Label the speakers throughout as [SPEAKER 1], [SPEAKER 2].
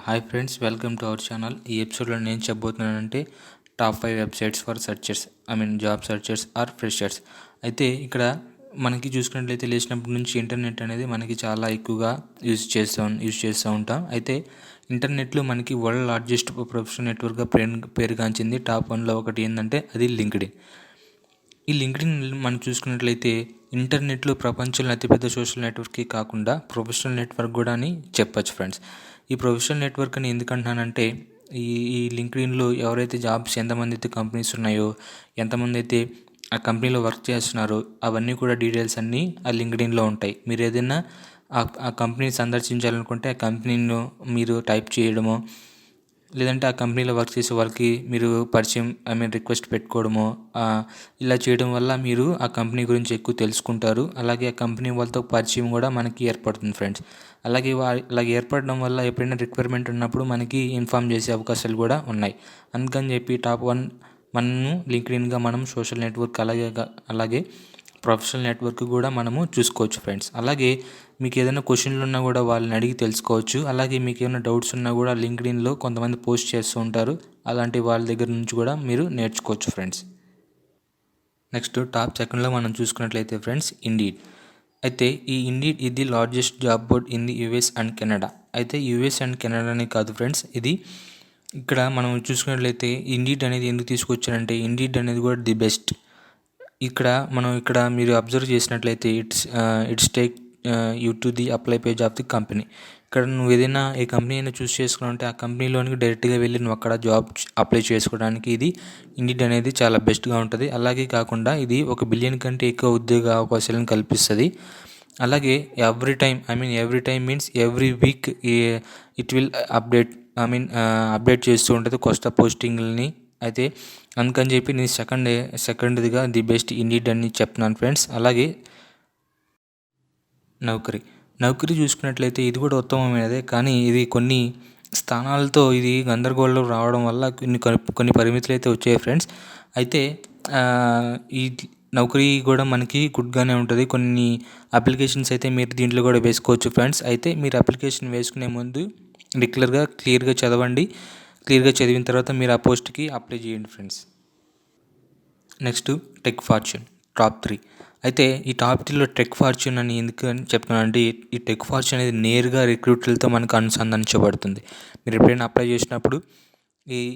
[SPEAKER 1] Hi friends, welcome to our channel. ఈ ఎపిసోడ్లో నేను చెప్పబోతున్నానంటే top 5 websites for searchers, job searchers or freshers. అయితే ఇక్కడ మనకి చూసుకున్నట్లయితే లేచినప్పటి నుంచి ఇంటర్నెట్ అనేది మనకి చాలా ఎక్కువగా యూజ్ చేస్తూ ఉంటాం. అయితే ఇంటర్నెట్లో మనకి వరల్డ్ లార్జెస్ట్ ప్రొఫెషనల్ నెట్వర్క్గా పేరుగాంచింది. టాప్ 1లో ఒకటి ఏంటంటే అది లింక్డ్ఇన్. ఈ లింక్డ్ఇన్ మనం చూసుకున్నట్లయితే ఇంటర్నెట్లో ప్రపంచంలో అతిపెద్ద సోషల్ నెట్వర్కే కాకుండా ప్రొఫెషనల్ నెట్వర్క్ కూడా అని చెప్పచ్చు ఫ్రెండ్స్. ఈ ప్రొఫెషనల్ నెట్వర్క్ అని ఎందుకంటున్నానంటే ఈ ఈ లింక్డ్ఇన్లో ఎవరైతే జాబ్స్ ఎంతమంది అయితే కంపెనీస్ ఉన్నాయో, ఎంతమంది అయితే ఆ కంపెనీలో వర్క్ చేస్తున్నారో అవన్నీ కూడా డీటెయిల్స్ అన్నీ ఆ లింక్డ్ఇన్లో ఉంటాయి. మీరు ఏదైనా ఆ కంపెనీని సందర్శించాలనుకుంటే ఆ కంపెనీను మీరు టైప్ చేయడమో, లేదంటే ఆ కంపెనీలో వర్క్ చేసే వాళ్ళకి మీరు పరిచయం రిక్వెస్ట్ పెట్టుకోవడమో, ఇలా చేయడం వల్ల మీరు ఆ కంపెనీ గురించి ఎక్కువ తెలుసుకుంటారు. అలాగే ఆ కంపెనీ వాళ్ళతో పరిచయం కూడా మనకి ఏర్పడుతుంది ఫ్రెండ్స్. అలాగే ఏర్పడడం వల్ల ఎప్పుడైనా రిక్వైర్మెంట్ ఉన్నప్పుడు మనకి ఇన్ఫామ్ చేసే అవకాశాలు కూడా ఉన్నాయి. అందుకని చెప్పి టాప్ 1 మనము లింక్డ్ఇన్గా మనం సోషల్ నెట్వర్క్ అలాగే ప్రొఫెషనల్ నెట్వర్క్ కూడా మనము చూసుకోవచ్చు ఫ్రెండ్స్. అలాగే మీకు ఏదైనా క్వశ్చన్లు ఉన్నా కూడా వాళ్ళని అడిగి తెలుసుకోవచ్చు. అలాగే మీకు ఏమైనా డౌట్స్ ఉన్నా కూడా లింక్డ్ఇన్లో కొంతమంది పోస్ట్ చేస్తూ ఉంటారు. అలాంటి వాళ్ళ దగ్గర నుంచి కూడా మీరు నేర్చుకోవచ్చు ఫ్రెండ్స్. నెక్స్ట్ టాప్ 2లో మనం చూసుకున్నట్లయితే ఫ్రెండ్స్ ఇండీడ్. అయితే ఈ ఇండీడ్ ఇది largest job board in the US and Canada. అయితే యూఎస్ అండ్ కెనడానే కాదు ఫ్రెండ్స్, ఇది ఇక్కడ మనం చూసుకున్నట్లయితే ఇండీడ్ అనేది ఎందుకు తీసుకొచ్చారంటే ఇండీడ్ అనేది కూడా ది బెస్ట్. ఇక్కడ మీరు అబ్జర్వ్ చేసినట్లయితే it's take you to the apply page of the company. ఇక్కడ నువ్వు ఏదైనా ఏ కంపెనీ అయినా చూస్ చేసుకున్నావంటే ఆ కంపెనీలోనికి డైరెక్ట్గా వెళ్ళి నువ్వు అక్కడ జాబ్ అప్లై చేసుకోవడానికి ఇది ఇండీడ్ అనేది చాలా బెస్ట్గా ఉంటుంది. అలాగే కాకుండా ఇది 1 బిలియన్ కంటే ఎక్కువ ఉద్యోగ అవకాశాలను కల్పిస్తుంది. అలాగే every time means every week it will update చేస్తూ ఉంటుంది కొత్త పోస్టింగ్లని. అయితే అందుకని చెప్పి నేను సెకండ్దిగా ది బెస్ట్ ఇండీడ్ అని చెప్తున్నాను ఫ్రెండ్స్. అలాగే నౌకరీ చూసుకున్నట్లయితే ఇది కూడా ఉత్తమమైనదే, కానీ ఇది కొన్ని స్థానాలతో ఇది గందరగోళం రావడం వల్ల కొన్ని పరిమితులు అయితే వచ్చాయి ఫ్రెండ్స్. అయితే ఈ నౌకరీ కూడా మనకి గుడ్గానే ఉంటుంది. కొన్ని అప్లికేషన్స్ అయితే మీరు దీంట్లో కూడా వేసుకోవచ్చు ఫ్రెండ్స్. అయితే మీరు అప్లికేషన్ వేసుకునే ముందు క్లియర్గా చదవండి. క్లియర్గా చదివిన తర్వాత మీరు ఆ పోస్ట్కి అప్లై చేయండి friends. Next Tech fortune top 3. అయితే ఈ టాప్ 3లో టెక్ ఫార్చ్యూన్ అని ఎందుకు అని చెప్తున్నానంటే ఈ టెక్ ఫార్చ్యూన్ అనేది నేరుగా రిక్రూటర్లతో మనకు అనుసంధానించబడుతుంది. మీరు ఎప్పుడైనా అప్లై చేసినప్పుడు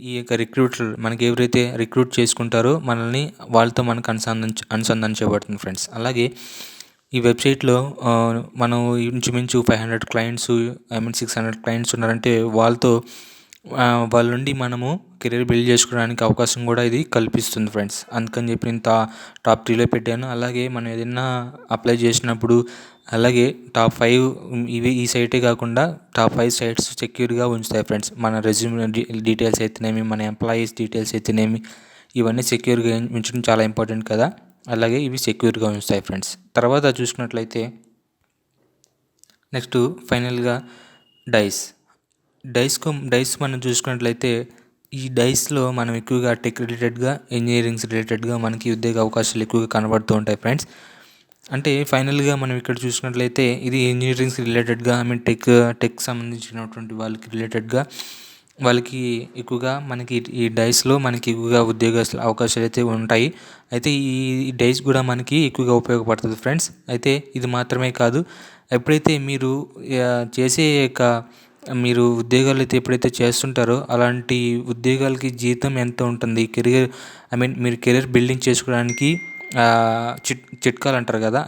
[SPEAKER 1] ఈ యొక్క రిక్రూటర్ మనకి ఎవరైతే రిక్రూట్ చేసుకుంటారో మనల్ని వాళ్ళతో మనకు అనుసంధానించబడుతుంది ఫ్రెండ్స్. అలాగే ఈ వెబ్సైట్లో మనం ఇంచుమించు 500 క్లయింట్స్ 600 క్లయింట్స్ ఉన్నారంటే వాళ్ళ నుండి మనము కెరీర్ బిల్డ్ చేసుకోవడానికి అవకాశం కూడా ఇది కల్పిస్తుంది ఫ్రెండ్స్. అందుకని చెప్పి నేను టాప్ 3లో పెట్టాను. అలాగే మనం ఏదైనా అప్లై చేసినప్పుడు అలాగే టాప్ 5 ఈ సైటే కాకుండా టాప్ 5 సైట్స్ సెక్యూర్గా ఉంచుతాయి ఫ్రెండ్స్. మన రెజ్యూమ్ డీటెయిల్స్ అయితేనేమి, మన ఎంప్లాయీస్ డీటెయిల్స్ అయితేనేమి, ఇవన్నీ సెక్యూర్గా ఉంచడం చాలా ఇంపార్టెంట్ కదా. అలాగే ఇవి సెక్యూర్గా ఉంచుతాయి ఫ్రెండ్స్. తర్వాత చూసుకున్నట్లయితే నెక్స్ట్ ఫైనల్గా డైస్ మనం చూసుకున్నట్లయితే ఈ డైస్లో మనం ఎక్కువగా టెక్ రిలేటెడ్గా, ఇంజనీరింగ్స్ రిలేటెడ్గా మనకి ఉద్యోగ అవకాశాలు ఎక్కువగా కనబడుతూ ఉంటాయి ఫ్రెండ్స్. అంటే ఫైనల్గా మనం ఇక్కడ చూసుకున్నట్లయితే ఇది ఇంజనీరింగ్స్ రిలేటెడ్గా టెక్ సంబంధించినటువంటి వాళ్ళకి రిలేటెడ్గా వాళ్ళకి ఎక్కువగా మనకి ఈ డైస్లో మనకి ఎక్కువగా ఉద్యోగ అవకాశాలు అయితే ఉంటాయి. అయితే ఈ డైస్ కూడా మనకి ఎక్కువగా ఉపయోగపడుతుంది ఫ్రెండ్స్. అయితే ఇది మాత్రమే కాదు, ఎప్పుడైతే మీరు ఉద్యోగాలు అయితే ఎప్పుడైతే చేస్తుంటారో అలాంటి ఉద్యోగాలకి జీతం ఎంత ఉంటుంది, మీరు కెరీర్ బిల్డింగ్ చేసుకోవడానికి చిట్కాలు అంటారు కదా,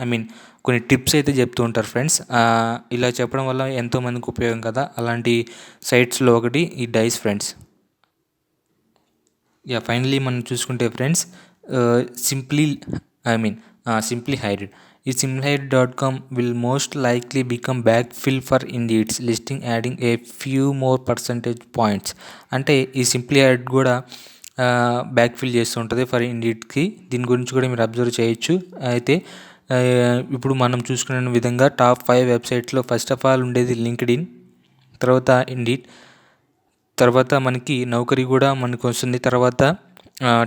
[SPEAKER 1] కొన్ని టిప్స్ అయితే చెప్తూ ఉంటారు ఫ్రెండ్స్. ఇలా చెప్పడం వల్ల ఎంతోమందికి ఉపయోగం కదా. అలాంటి సైట్స్లో ఒకటి ఈ డైస్ ఫ్రెండ్స్. ఫైనలీ మనం చూసుకుంటే ఫ్రెండ్స్ సింప్లీ హైర్డ్. ఈ simplyhired.com will most likely become backfill for Indeed's listing, adding a few more percentage points. అంటే ఈ సింప్లీ హైర్డ్ కూడా బ్యాక్ఫిల్ చేస్తూ ఉంటుంది ఫర్ ఇండీడ్కి. దీని గురించి కూడా మీరు అబ్జర్వ్ చేయొచ్చు. అయితే ఇప్పుడు మనం చూసుకునే విధంగా టాప్ 5 వెబ్సైట్లో ఫస్ట్ ఆఫ్ ఆల్ ఉండేది లింక్డ్ఇన్, తర్వాత ఇండీడ్, తర్వాత మనకి నౌకరీ కూడా మనకు వస్తుంది, తర్వాత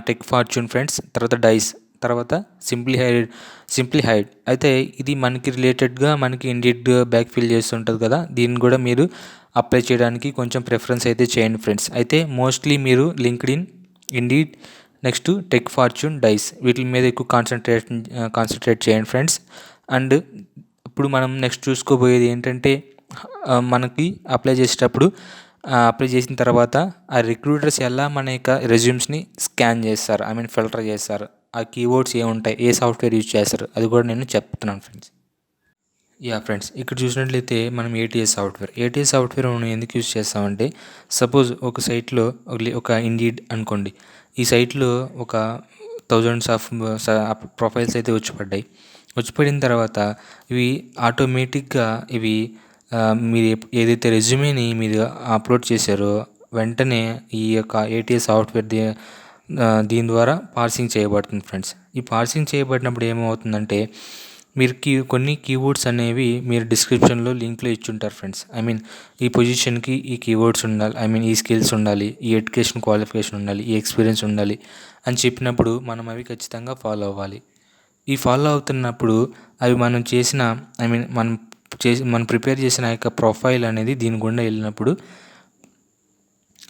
[SPEAKER 1] టెక్ ఫార్చ్యూన్ ఫ్రెండ్స్, తర్వాత డైస్, తర్వాత సింప్లీ హైడ్. అయితే ఇది మనకి రిలేటెడ్గా మనకి ఇండీడ్ బ్యాక్ ఫిల్ చేస్తుంటుంది కదా. దీన్ని కూడా మీరు అప్లై చేయడానికి కొంచెం ప్రిఫరెన్స్ అయితే చేయండి ఫ్రెండ్స్. అయితే మోస్ట్లీ మీరు LinkedIn, Indeed, Next Tech Fortune, Dice వీటి మీద ఎక్కువ కాన్సన్ట్రేట్ చేయండి ఫ్రెండ్స్. అండ్ ఇప్పుడు మనం నెక్స్ట్ చూసుకోబోయేది ఏంటంటే మనకి అప్లై చేసేటప్పుడు అప్లై చేసిన తర్వాత ఆ రిక్రూటర్స్ ఎలా మన యొక్క రెజ్యూమ్స్ని స్కాన్ చేస్తారు, ఫిల్టర్ చేస్తారు, ఆ కీవర్డ్స్ ఏముంటాయి, ఏ సాఫ్ట్వేర్ యూజ్ చేస్తారు, అది కూడా నేను చెప్తున్నాను ఫ్రెండ్స్. ఫ్రెండ్స్, ఇక్కడ చూసినట్లయితే మనం ఏటీఎస్ సాఫ్ట్వేర్ మనం ఎందుకు యూజ్ చేస్తామంటే, సపోజ్ ఒక సైట్లో ఒక ఇండీడ్ అనుకోండి, ఈ సైట్లో ఒక థౌజండ్స్ ఆఫ్ ప్రొఫైల్స్ అయితే వచ్చి పడిన తర్వాత ఇవి ఆటోమేటిక్గా మీరు ఏదైతే రెజ్యూమేని మీరు అప్లోడ్ చేశారో వెంటనే ఈ యొక్క ఏటీఎస్ సాఫ్ట్వేర్ దీని ద్వారా పార్సింగ్ చేయబడుతుంది ఫ్రెండ్స్. ఈ పార్సింగ్ చేయబడినప్పుడు ఏమవుతుందంటే మీరు కొన్ని కీవర్డ్స్ అనేవి మీరు డిస్క్రిప్షన్లో లింక్లో ఇచ్చుంటారు ఫ్రెండ్స్. ఈ పొజిషన్కి ఈ కీవర్డ్స్ ఉండాలి, ఈ స్కిల్స్ ఉండాలి, ఈ ఎడ్యుకేషన్ క్వాలిఫికేషన్ ఉండాలి, ఈ ఎక్స్పీరియన్స్ ఉండాలి అని చెప్పినప్పుడు మనం అవి ఖచ్చితంగా ఫాలో అవ్వాలి. ఈ ఫాలో అవుతున్నప్పుడు అవి మనం చేసిన మనం ప్రిపేర్ చేసిన యొక్క ప్రొఫైల్ అనేది దీని గుండా వెళ్ళినప్పుడు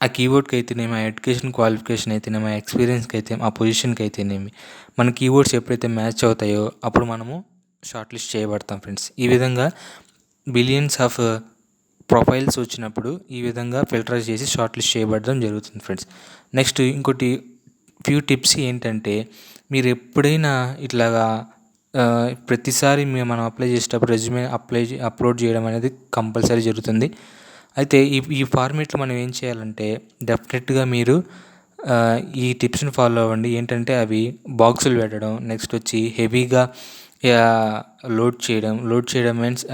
[SPEAKER 1] ఆ కీవర్డ్కి అయితేనేమి, ఆ ఎడ్యుకేషన్ క్వాలిఫికేషన్ అయితేనేమి, ఆ ఎక్స్పీరియన్స్కి అయితే, ఆ పొజిషన్కి అయితేనేమి మన కీవర్డ్స్ ఎప్పుడైతే మ్యాచ్ అవుతాయో అప్పుడు మనము షార్ట్ లిస్ట్ చేయబడతాం ఫ్రెండ్స్. ఈ విధంగా బిలియన్స్ ఆఫ్ ప్రొఫైల్స్ వచ్చినప్పుడు ఈ విధంగా ఫిల్టర్ చేసి షార్ట్ లిస్ట్ చేయబడడం జరుగుతుంది ఫ్రెండ్స్. నెక్స్ట్ ఇంకోటి ఫ్యూ టిప్స్ ఏంటంటే, మీరు ఎప్పుడైనా ఇట్లాగా ప్రతిసారి మనం అప్లై చేసేటప్పుడు రెజ్యూమే అప్లోడ్ చేయడం అనేది కంపల్సరీ జరుగుతుంది. అయితే ఈ ఫార్మేట్లో మనం ఏం చేయాలంటే డెఫినెట్గా మీరు ఈ టిప్స్ని ఫాలో అవ్వండి. ఏంటంటే అవి బాక్సులు పెట్టడం, నెక్స్ట్ వచ్చి హెవీగా లోడ్ చేయడం మీన్స్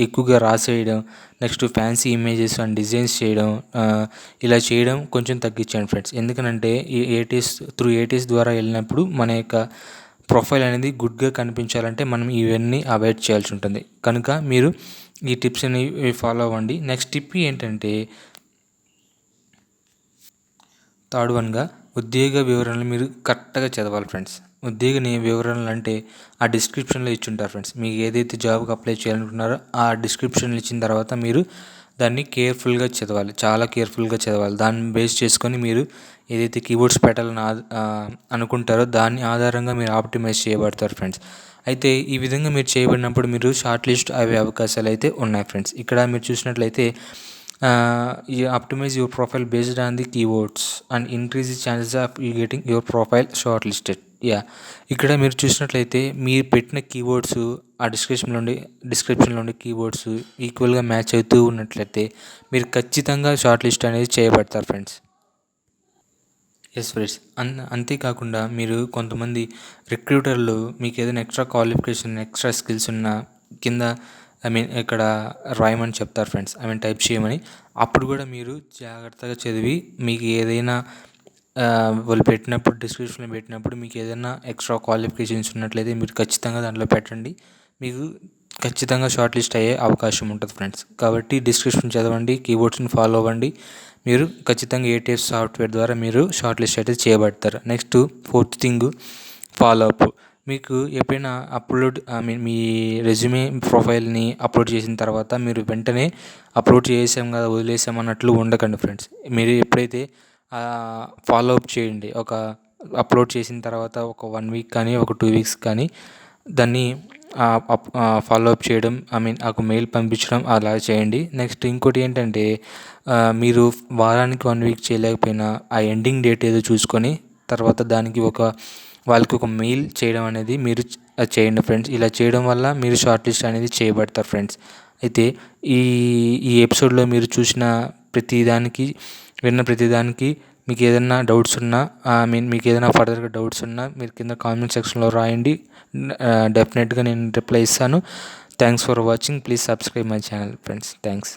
[SPEAKER 1] ఎక్కువగా రాసేయడం, next fancy images and designs చేయడం, ఇలా చేయడం కొంచెం తగ్గించండి ఫ్రెండ్స్. ఎందుకనంటే ఈ ఏటీఎస్ ద్వారా వెళ్ళినప్పుడు మన యొక్క ప్రొఫైల్ అనేది గుడ్గా కనిపించాలంటే మనం ఇవన్నీ అవాయిడ్ చేయాల్సి ఉంటుంది. కనుక మీరు ఈ టిప్స్ని ఫాలో అవ్వండి. నెక్స్ట్ టిప్ ఏంటంటే థర్డ్ వన్గా ఉద్యోగ వివరణలు మీరు కరెక్ట్గా చదవాలి ఫ్రెండ్స్. ఉద్యోగ వివరణలు అంటే ఆ డిస్క్రిప్షన్లో ఇచ్చుంటారు ఫ్రెండ్స్. మీకు ఏదైతే జాబ్కి అప్లై చేయాలనుకుంటున్నారో ఆ డిస్క్రిప్షన్లు ఇచ్చిన తర్వాత మీరు దాన్ని కేర్ఫుల్గా చదవాలి, చాలా కేర్ఫుల్గా చదవాలి. దాన్ని బేస్ చేసుకొని మీరు ఏదైతే కీవర్డ్స్ పెట్టాలని అనుకుంటారో దాని ఆధారంగా మీరు ఆప్టిమైజ్ చేయబడతారు ఫ్రెండ్స్. అయితే ఈ విధంగా మీరు చేయబడినప్పుడు మీరు షార్ట్ లిస్ట్ అయ్యే అవకాశాలు అయితే ఉన్నాయి ఫ్రెండ్స్. ఇక్కడ మీరు చూసినట్లయితే you optimize your profile based on the keywords and increase the chances of you getting your profile shortlisted. ఇక్కడ మీరు చూసినట్లయితే మీరు పెట్టిన కీవర్డ్స్ ఆ డిస్క్రిప్షన్లో ఉండే కీవర్డ్స్ ఈక్వల్గా మ్యాచ్ అవుతూ ఉన్నట్లయితే మీరు ఖచ్చితంగా షార్ట్ లిస్ట్ అనేది చేయబడతారు ఫ్రెండ్స్. ఫ్రెండ్స్, అంతేకాకుండా మీరు కొంతమంది రిక్రూటర్లు మీకు ఏదైనా ఎక్స్ట్రా క్వాలిఫికేషన్, ఎక్స్ట్రా స్కిల్స్ ఉన్న కింద ఇక్కడ రాయమని చెప్తారు ఫ్రెండ్స్, టైప్ చేయమని. అప్పుడు కూడా మీరు జాగ్రత్తగా చదివి మీకు ఏదైనా వాళ్ళు డిస్క్రిప్షన్లో పెట్టినప్పుడు మీకు ఏదైనా ఎక్స్ట్రా క్వాలిఫికేషన్స్ ఉన్నట్లయితే మీరు ఖచ్చితంగా దాంట్లో పెట్టండి. మీకు ఖచ్చితంగా షార్ట్ లిస్ట్ అయ్యే అవకాశం ఉంటుంది ఫ్రెండ్స్. కాబట్టి డిస్క్రిప్షన్ చదవండి, కీవర్డ్స్ని ఫాలో అవ్వండి, మీరు ఖచ్చితంగా ఏటీఎస్ సాఫ్ట్వేర్ ద్వారా మీరు షార్ట్ లిస్ట్ అయితే చేయబడతారు. Next fourth thing follow up. మీకు ఎప్పుడైనా మీ రెజ్యూమే ప్రొఫైల్ని అప్లోడ్ చేసిన తర్వాత మీరు వెంటనే అప్లోడ్ చేసాం కదా వదిలేసాం అన్నట్లు ఉండకండి ఫ్రెండ్స్. మీరు ఎప్పుడైతే ఫాలో అప్ చేయండి, ఒక అప్లోడ్ చేసిన తర్వాత ఒక 1 వీక్ కానీ ఒక 2 వీక్స్ కానీ దాన్ని ఫాలో అప్ చేయడం, ఒక మెయిల్ పంపించడం అలా చేయండి. నెక్స్ట్ ఇంకోటి ఏంటంటే మీరు వారానికి 1 వీక్ చేయలేకపోయినా ఆ ఎండింగ్ డేట్ ఏదో చూసుకొని తర్వాత దానికి వాళ్ళకి ఒక మెయిల్ చేయడం అనేది మీరు చేయండి ఫ్రెండ్స్. ఇలా చేయడం వల్ల మీరు షార్ట్ లిస్ట్ అనేది చేయబడతారు ఫ్రెండ్స్. అయితే ఈ ఎపిసోడ్లో మీరు చూసిన విన్న ప్రతిదానికి మీకు ఏదైనా డౌట్స్ ఉన్నా మీకు ఏదైనా ఫర్దర్గా డౌట్స్ ఉన్నా మీరు కింద కామెంట్ సెక్షన్లో రాయండి, డెఫినెట్గా నేను రిప్లై ఇస్తాను. Thanks for watching. Please subscribe my channel friends. Thanks.